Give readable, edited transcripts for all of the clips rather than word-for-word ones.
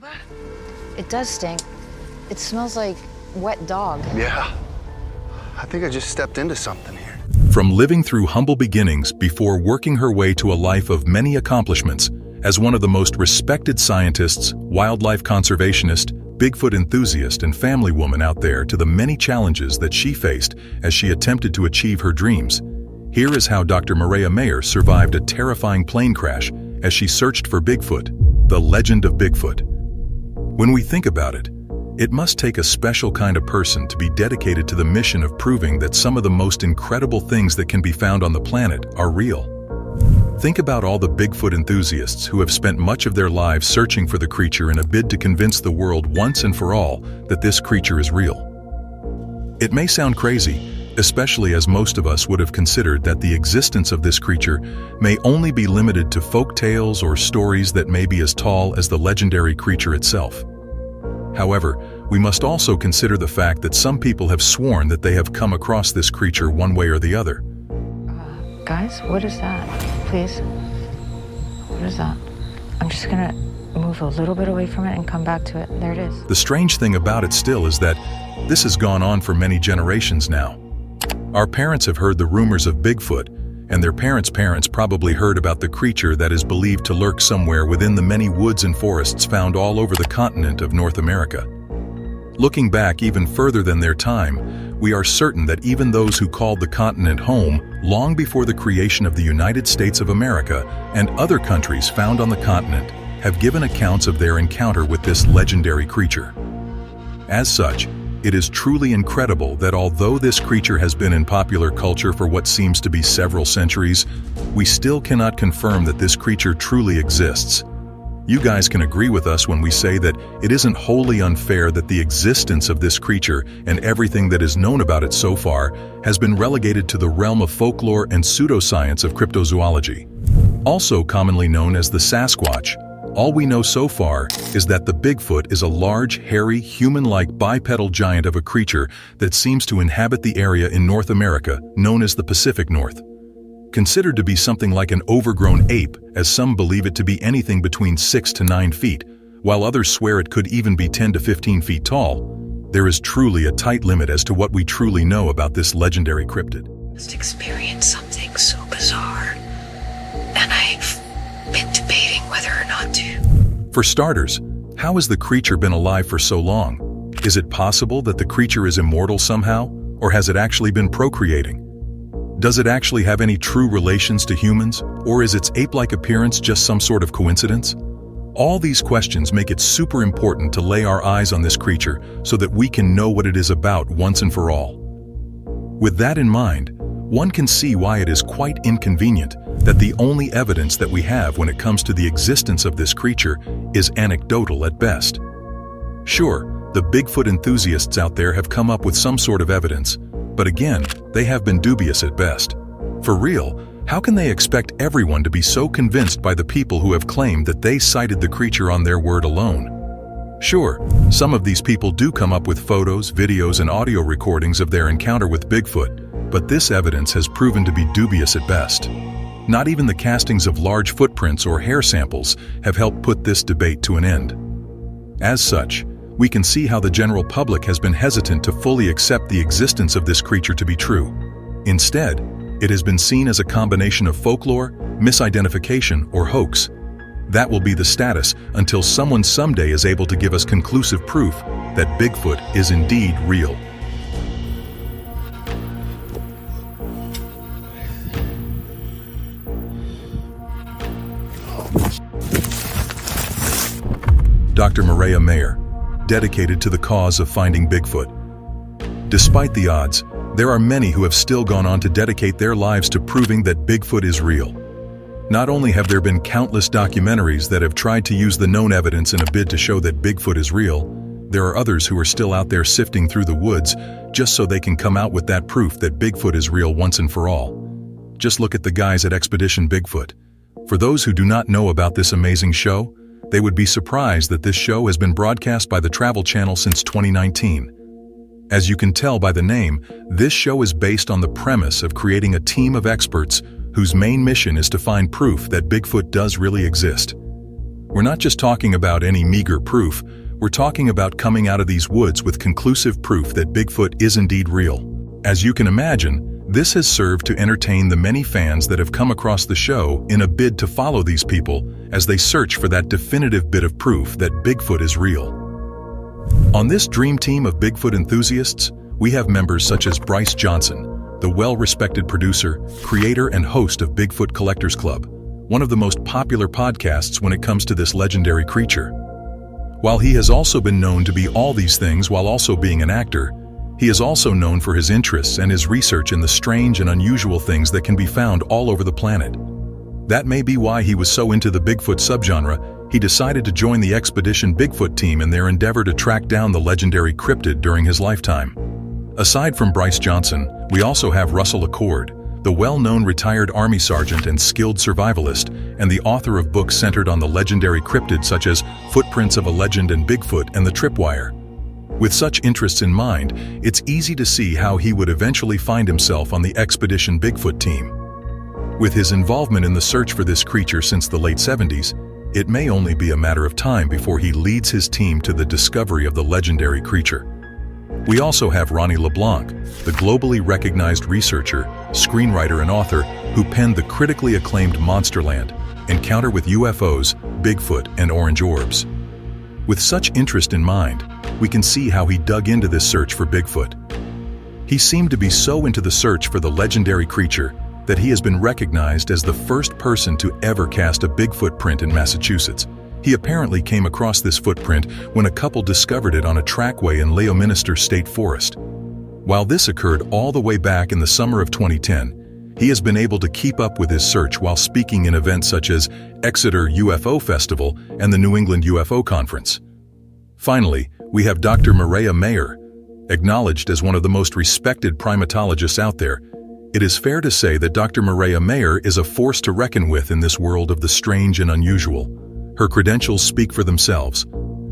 that? It does stink. It smells like wet dog. Yeah. I think I just stepped into something here. From living through humble beginnings before working her way to a life of many accomplishments, as one of the most respected scientists, wildlife conservationist, Bigfoot enthusiast, and family woman out there, to the many challenges that she faced as she attempted to achieve her dreams, here is how Dr. Mireya Mayer survived a terrifying plane crash as she searched for Bigfoot, the legend of Bigfoot. When we think about it, it must take a special kind of person to be dedicated to the mission of proving that some of the most incredible things that can be found on the planet are real. Think about all the Bigfoot enthusiasts who have spent much of their lives searching for the creature in a bid to convince the world once and for all that this creature is real. It may sound crazy, especially as most of us would have considered that the existence of this creature may only be limited to folk tales or stories that may be as tall as the legendary creature itself. However, we must also consider the fact that some people have sworn that they have come across this creature one way or the other. Guys, what is that? Please. What is that? I'm just gonna move a little bit away from it and come back to it. There it is. The strange thing about it still is that this has gone on for many generations now. Our parents have heard the rumors of Bigfoot, and their parents' parents probably heard about the creature that is believed to lurk somewhere within the many woods and forests found all over the continent of North America. Looking back even further than their time, we are certain that even those who called the continent home long before the creation of the United States of America and other countries found on the continent have given accounts of their encounter with this legendary creature. As such, it is truly incredible that although this creature has been in popular culture for what seems to be several centuries, we still cannot confirm that this creature truly exists. You guys can agree with us when we say that it isn't wholly unfair that the existence of this creature and everything that is known about it so far has been relegated to the realm of folklore and pseudoscience of cryptozoology. Also commonly known as the Sasquatch, all we know so far is that the Bigfoot is a large, hairy, human-like bipedal giant of a creature that seems to inhabit the area in North America known as the Pacific North. Considered to be something like an overgrown ape, as some believe it to be anything between 6 to 9 feet, while others swear it could even be 10 to 15 feet tall, there is truly a tight limit as to what we truly know about this legendary cryptid. Just experienced something so bizarre, and I've been debating whether or not to. For starters, how has the creature been alive for so long? Is it possible that the creature is immortal somehow, or has it actually been procreating? Does it actually have any true relations to humans, or is its ape-like appearance just some sort of coincidence? All these questions make it super important to lay our eyes on this creature so that we can know what it is about once and for all. With that in mind, one can see why it is quite inconvenient that the only evidence that we have when it comes to the existence of this creature is anecdotal at best. Sure, the Bigfoot enthusiasts out there have come up with some sort of evidence, but again, they have been dubious at best. For real, how can they expect everyone to be so convinced by the people who have claimed that they sighted the creature on their word alone? Sure, some of these people do come up with photos, videos, and audio recordings of their encounter with Bigfoot, but this evidence has proven to be dubious at best. Not even the castings of large footprints or hair samples have helped put this debate to an end. As such, we can see how the general public has been hesitant to fully accept the existence of this creature to be true. Instead, it has been seen as a combination of folklore, misidentification, or hoax. That will be the status until someone someday is able to give us conclusive proof that Bigfoot is indeed real. Dr. Mireya Mayer, dedicated to the cause of finding Bigfoot. Despite the odds, there are many who have still gone on to dedicate their lives to proving that Bigfoot is real. Not only have there been countless documentaries that have tried to use the known evidence in a bid to show that Bigfoot is real, there are others who are still out there sifting through the woods just so they can come out with that proof that Bigfoot is real once and for all. Just look at the guys at Expedition Bigfoot. For those who do not know about this amazing show, they would be surprised that this show has been broadcast by the Travel Channel since 2019. As you can tell by the name, this show is based on the premise of creating a team of experts whose main mission is to find proof that Bigfoot does really exist. We're not just talking about any meager proof, we're talking about coming out of these woods with conclusive proof that Bigfoot is indeed real. As you can imagine, this has served to entertain the many fans that have come across the show in a bid to follow these people as they search for that definitive bit of proof that Bigfoot is real. On this dream team of Bigfoot enthusiasts, we have members such as Bryce Johnson, the well-respected producer, creator, and host of Bigfoot Collectors Club, one of the most popular podcasts when it comes to this legendary creature. While he has also been known to be all these things while also being an actor, he is also known for his interests and his research in the strange and unusual things that can be found all over the planet. That may be why he was so into the Bigfoot subgenre. He decided to join the Expedition Bigfoot team in their endeavor to track down the legendary cryptid during his lifetime. Aside from Bryce Johnson, we also have Russell Accord, the well-known retired Army sergeant and skilled survivalist, and the author of books centered on the legendary cryptid such as Footprints of a Legend and Bigfoot and the Tripwire. With such interests in mind, it's easy to see how he would eventually find himself on the Expedition Bigfoot team. With his involvement in the search for this creature since the late 70s, it may only be a matter of time before he leads his team to the discovery of the legendary creature. We also have Ronnie LeBlanc, the globally recognized researcher, screenwriter, and author who penned the critically acclaimed Monsterland, Encounter with UFOs, Bigfoot, and Orange Orbs. With such interest in mind, we can see how he dug into this search for Bigfoot. He seemed to be so into the search for the legendary creature that he has been recognized as the first person to ever cast a Bigfoot print in Massachusetts. He apparently came across this footprint when a couple discovered it on a trackway in Leominster State Forest. While this occurred all the way back in the summer of 2010, he has been able to keep up with his search while speaking in events such as Exeter UFO Festival and the New England UFO Conference. Finally, we have Dr. Mireya Mayer, acknowledged as one of the most respected primatologists out there. It is fair to say that Dr. Mireya Mayer is a force to reckon with in this world of the strange and unusual. Her credentials speak for themselves.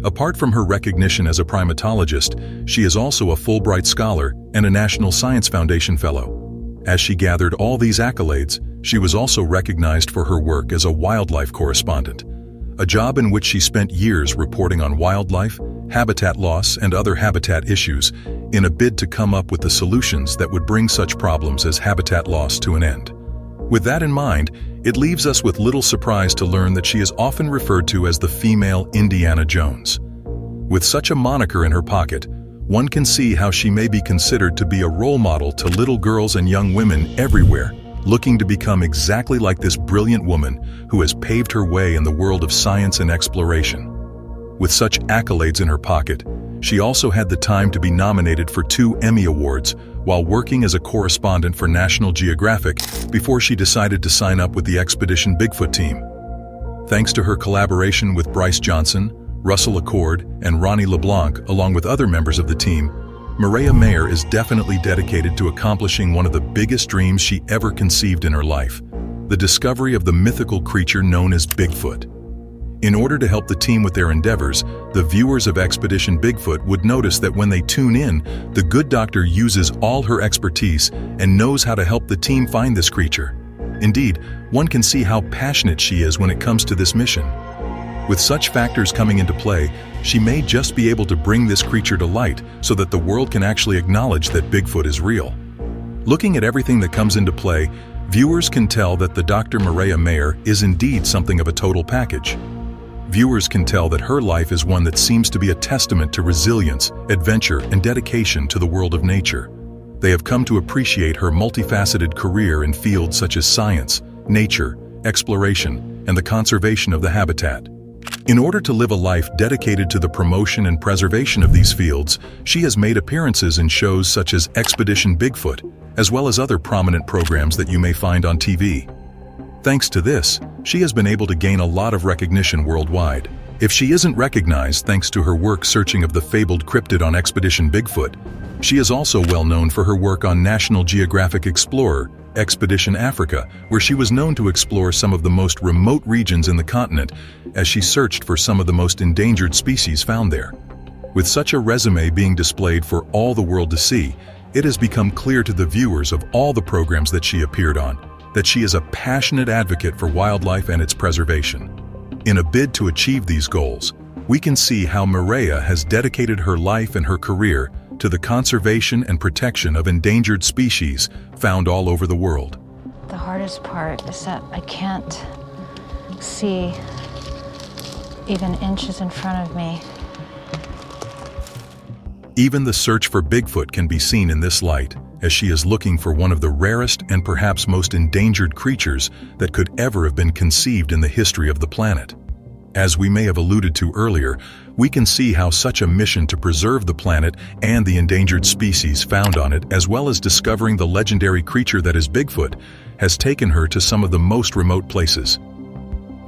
Apart from her recognition as a primatologist, she is also a Fulbright Scholar and a National Science Foundation Fellow. As she gathered all these accolades, she was also recognized for her work as a wildlife correspondent, a job in which she spent years reporting on wildlife, habitat loss, and other habitat issues in a bid to come up with the solutions that would bring such problems as habitat loss to an end. With that in mind, it leaves us with little surprise to learn that she is often referred to as the female Indiana Jones. With such a moniker in her pocket, one can see how she may be considered to be a role model to little girls and young women everywhere, looking to become exactly like this brilliant woman who has paved her way in the world of science and exploration. With such accolades in her pocket, she also had the time to be nominated for 2 Emmy Awards while working as a correspondent for National Geographic before she decided to sign up with the Expedition Bigfoot team. Thanks to her collaboration with Bryce Johnson, Russell Accord, and Ronnie LeBlanc, along with other members of the team, Mireya Mayer is definitely dedicated to accomplishing one of the biggest dreams she ever conceived in her life, the discovery of the mythical creature known as Bigfoot. In order to help the team with their endeavors, the viewers of Expedition Bigfoot would notice that when they tune in, the good doctor uses all her expertise and knows how to help the team find this creature. Indeed, one can see how passionate she is when it comes to this mission. With such factors coming into play, she may just be able to bring this creature to light so that the world can actually acknowledge that Bigfoot is real. Looking at everything that comes into play, viewers can tell that the Dr. Mireya Mayer is indeed something of a total package. Viewers can tell that her life is one that seems to be a testament to resilience, adventure, and dedication to the world of nature. They have come to appreciate her multifaceted career in fields such as science, nature, exploration, and the conservation of the habitat. In order to live a life dedicated to the promotion and preservation of these fields, she has made appearances in shows such as Expedition Bigfoot, as well as other prominent programs that you may find on TV. Thanks to this, she has been able to gain a lot of recognition worldwide. If she isn't recognized thanks to her work searching of the fabled cryptid on Expedition Bigfoot, she is also well known for her work on National Geographic Explorer, Expedition Africa, where she was known to explore some of the most remote regions in the continent as she searched for some of the most endangered species found there. With such a resume being displayed for all the world to see, it has become clear to the viewers of all the programs that she appeared on that she is a passionate advocate for wildlife and its preservation. In a bid to achieve these goals, we can see how Mireya has dedicated her life and her career to the conservation and protection of endangered species found all over the world. The hardest part is that I can't see even inches in front of me. Even the search for Bigfoot can be seen in this light, as she is looking for one of the rarest and perhaps most endangered creatures that could ever have been conceived in the history of the planet. As we may have alluded to earlier, we can see how such a mission to preserve the planet and the endangered species found on it, as well as discovering the legendary creature that is Bigfoot, has taken her to some of the most remote places.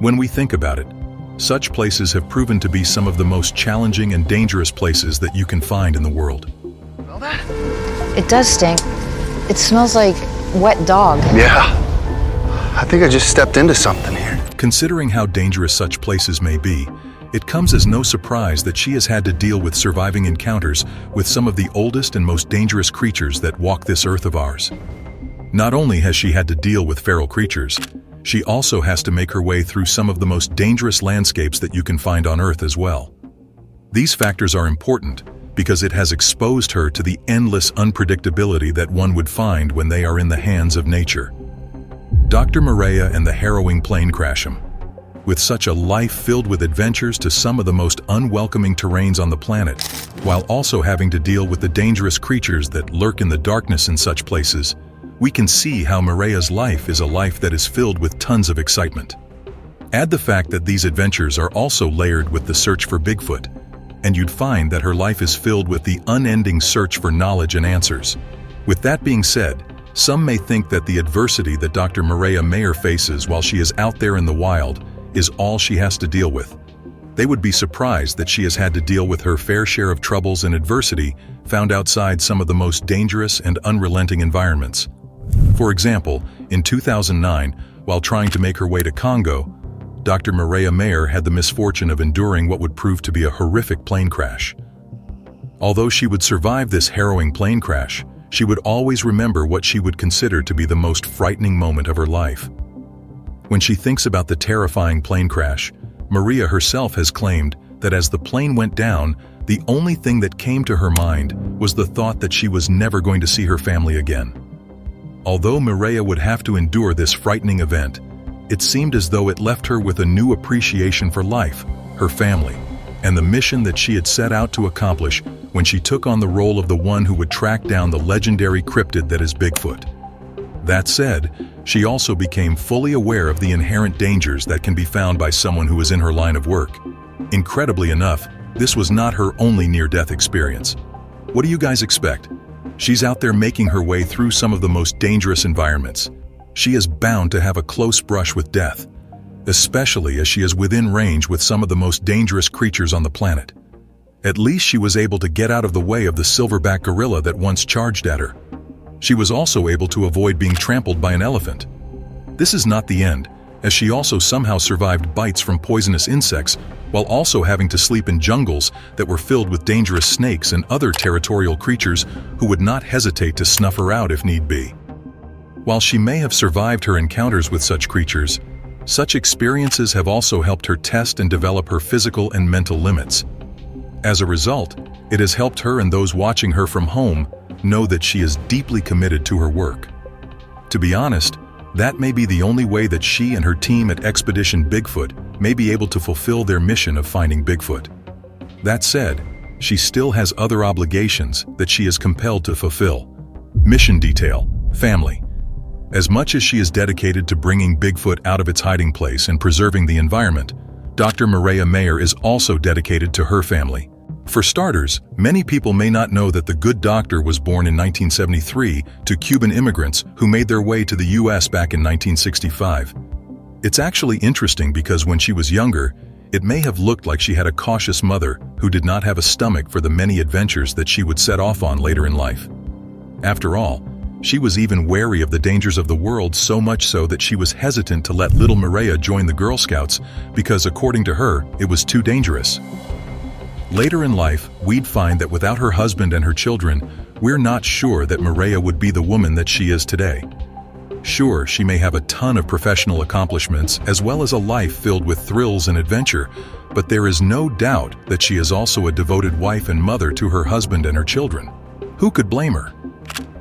When we think about it, such places have proven to be some of the most challenging and dangerous places that you can find in the world. Smell that? It does stink. It smells like wet dog. Yeah. I think I just stepped into something here. Considering how dangerous such places may be, it comes as no surprise that she has had to deal with surviving encounters with some of the oldest and most dangerous creatures that walk this earth of ours. Not only has she had to deal with feral creatures, she also has to make her way through some of the most dangerous landscapes that you can find on Earth as well. These factors are important because it has exposed her to the endless unpredictability that one would find when they are in the hands of nature. Dr. Mireya and the harrowing plane crash. With such a life filled with adventures to some of the most unwelcoming terrains on the planet, while also having to deal with the dangerous creatures that lurk in the darkness in such places, we can see how Mireya's life is a life that is filled with tons of excitement. Add the fact that these adventures are also layered with the search for Bigfoot, and you'd find that her life is filled with the unending search for knowledge and answers. With that being said, some may think that the adversity that Dr. Mireya Mayer faces while she is out there in the wild is all she has to deal with. They would be surprised that she has had to deal with her fair share of troubles and adversity found outside some of the most dangerous and unrelenting environments. For example, in 2009, while trying to make her way to Congo, Dr. Mireya Mayer had the misfortune of enduring what would prove to be a horrific plane crash. Although she would survive this harrowing plane crash, she would always remember what she would consider to be the most frightening moment of her life. When she thinks about the terrifying plane crash, Mireya herself has claimed that as the plane went down, the only thing that came to her mind was the thought that she was never going to see her family again. Although Mireya would have to endure this frightening event, it seemed as though it left her with a new appreciation for life, her family, and the mission that she had set out to accomplish when she took on the role of the one who would track down the legendary cryptid that is Bigfoot. That said, she also became fully aware of the inherent dangers that can be found by someone who is in her line of work. Incredibly enough, this was not her only near-death experience. What do you guys expect? She's out there making her way through some of the most dangerous environments. She is bound to have a close brush with death, especially as she is within range with some of the most dangerous creatures on the planet. At least she was able to get out of the way of the silverback gorilla that once charged at her. She was also able to avoid being trampled by an elephant. This is not the end, as she also somehow survived bites from poisonous insects while also having to sleep in jungles that were filled with dangerous snakes and other territorial creatures who would not hesitate to snuff her out if need be. While she may have survived her encounters with such creatures, such experiences have also helped her test and develop her physical and mental limits. As a result, it has helped her and those watching her from home know that she is deeply committed to her work. To be honest, that may be the only way that she and her team at Expedition Bigfoot may be able to fulfill their mission of finding Bigfoot. That said, she still has other obligations that she is compelled to fulfill. Mission detail: family. As much as she is dedicated to bringing Bigfoot out of its hiding place and preserving the environment, Dr. Mireya Mayer is also dedicated to her family. For starters, many people may not know that the good doctor was born in 1973 to Cuban immigrants who made their way to the US back in 1965. It's actually interesting because when she was younger, it may have looked like she had a cautious mother who did not have a stomach for the many adventures that she would set off on later in life. After all, she was even wary of the dangers of the world, so much so that she was hesitant to let little Mireya join the Girl Scouts because, according to her, it was too dangerous. Later in life, we'd find that without her husband and her children, we're not sure that Mireya would be the woman that she is today. Sure, she may have a ton of professional accomplishments as well as a life filled with thrills and adventure, but there is no doubt that she is also a devoted wife and mother to her husband and her children. Who could blame her?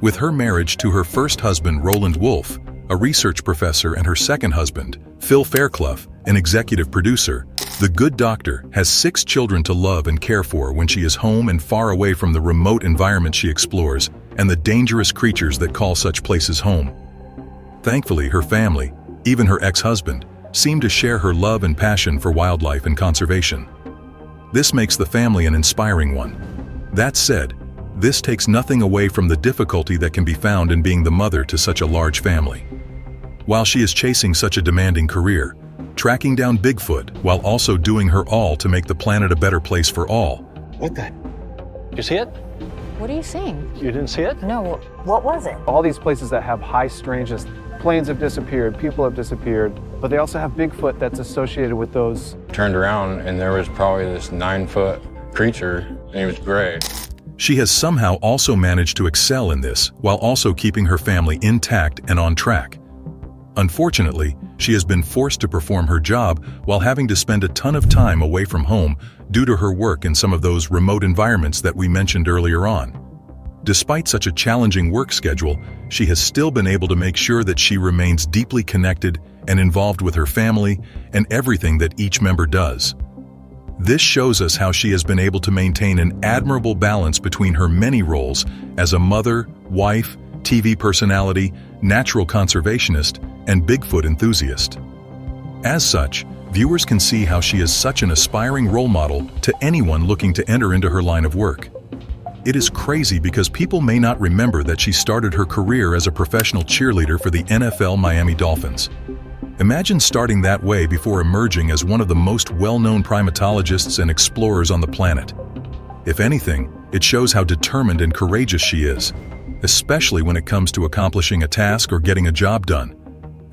With her marriage to her first husband, Roland Wolfe, a research professor, and her second husband, Phil Fairclough, an executive producer, the good doctor has 6 children to love and care for when she is home and far away from the remote environment she explores and the dangerous creatures that call such places home. Thankfully, her family, even her ex-husband, seem to share her love and passion for wildlife and conservation. This makes the family an inspiring one. That said, this takes nothing away from the difficulty that can be found in being the mother to such a large family. While she is chasing such a demanding career, tracking down Bigfoot while also doing her all to make the planet a better place for all. What the? You see it? What are you seeing? You didn't see it? No, what was it? All these places that have high strangeness, planes have disappeared, people have disappeared, but they also have Bigfoot that's associated with those. Turned around and there was probably this 9-foot creature and he was gray. She has somehow also managed to excel in this while also keeping her family intact and on track. Unfortunately, she has been forced to perform her job while having to spend a ton of time away from home due to her work in some of those remote environments that we mentioned earlier on. Despite such a challenging work schedule, she has still been able to make sure that she remains deeply connected and involved with her family and everything that each member does. This shows us how she has been able to maintain an admirable balance between her many roles as a mother, wife, TV personality, natural conservationist, and Bigfoot enthusiast. As such, viewers can see how she is such an aspiring role model to anyone looking to enter into her line of work. It is crazy because people may not remember that she started her career as a professional cheerleader for the NFL Miami Dolphins. Imagine starting that way before emerging as one of the most well-known primatologists and explorers on the planet. If anything, it shows how determined and courageous she is, especially when it comes to accomplishing a task or getting a job done.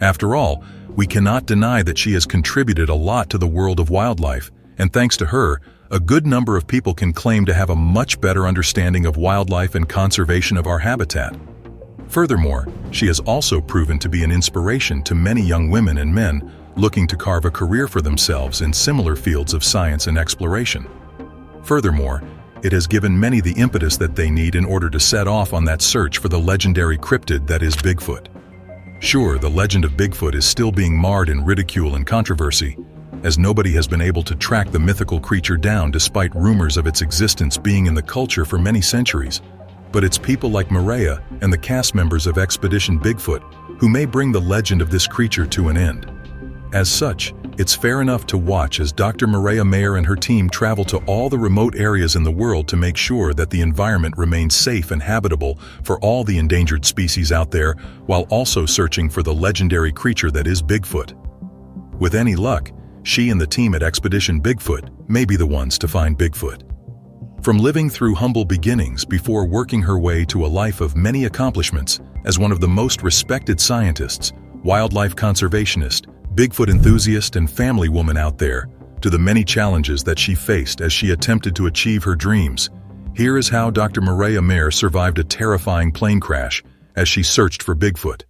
After all, we cannot deny that she has contributed a lot to the world of wildlife, and thanks to her, a good number of people can claim to have a much better understanding of wildlife and conservation of our habitat. Furthermore, she has also proven to be an inspiration to many young women and men looking to carve a career for themselves in similar fields of science and exploration. Furthermore, it has given many the impetus that they need in order to set off on that search for the legendary cryptid that is Bigfoot. Sure, the legend of Bigfoot is still being marred in ridicule and controversy, as nobody has been able to track the mythical creature down despite rumors of its existence being in the culture for many centuries. But it's people like Mireya and the cast members of Expedition Bigfoot who may bring the legend of this creature to an end. As such, it's fair enough to watch as Dr. Mireya Mayer and her team travel to all the remote areas in the world to make sure that the environment remains safe and habitable for all the endangered species out there, while also searching for the legendary creature that is Bigfoot. With any luck, she and the team at Expedition Bigfoot may be the ones to find Bigfoot. From living through humble beginnings before working her way to a life of many accomplishments as one of the most respected scientists, wildlife conservationist, Bigfoot enthusiast, and family woman out there, to the many challenges that she faced as she attempted to achieve her dreams, here is how Dr. Mireya Mayer survived a terrifying plane crash as she searched for Bigfoot.